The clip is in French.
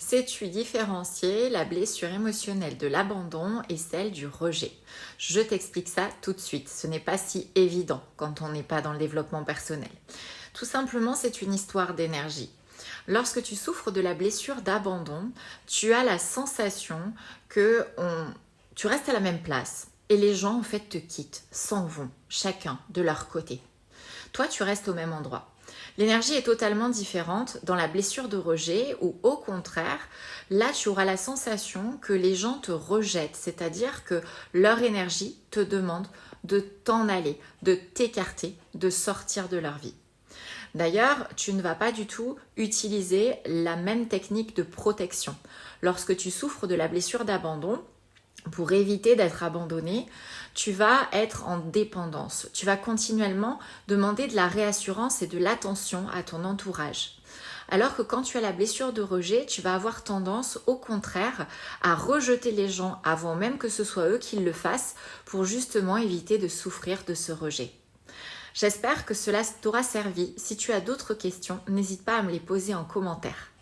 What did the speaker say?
Sais-tu différencier la blessure émotionnelle de l'abandon et celle du rejet? Je t'explique ça tout de suite. Ce n'est pas si évident quand on n'est pas dans le développement personnel. Tout simplement, c'est une histoire d'énergie. Lorsque tu souffres de la blessure d'abandon, tu as la sensation que tu restes à la même place et les gens en fait te quittent, s'en vont, chacun de leur côté. Toi, tu restes au même endroit. L'énergie est totalement différente dans la blessure de rejet où au contraire, là tu auras la sensation que les gens te rejettent, c'est-à-dire que leur énergie te demande de t'en aller, de t'écarter, de sortir de leur vie. D'ailleurs, tu ne vas pas du tout utiliser la même technique de protection. Lorsque tu souffres de la blessure d'abandon, pour éviter d'être abandonné, tu vas être en dépendance. Tu vas continuellement demander de la réassurance et de l'attention à ton entourage. Alors que quand tu as la blessure de rejet, tu vas avoir tendance au contraire à rejeter les gens avant même que ce soit eux qui le fassent pour justement éviter de souffrir de ce rejet. J'espère que cela t'aura servi. Si tu as d'autres questions, n'hésite pas à me les poser en commentaire.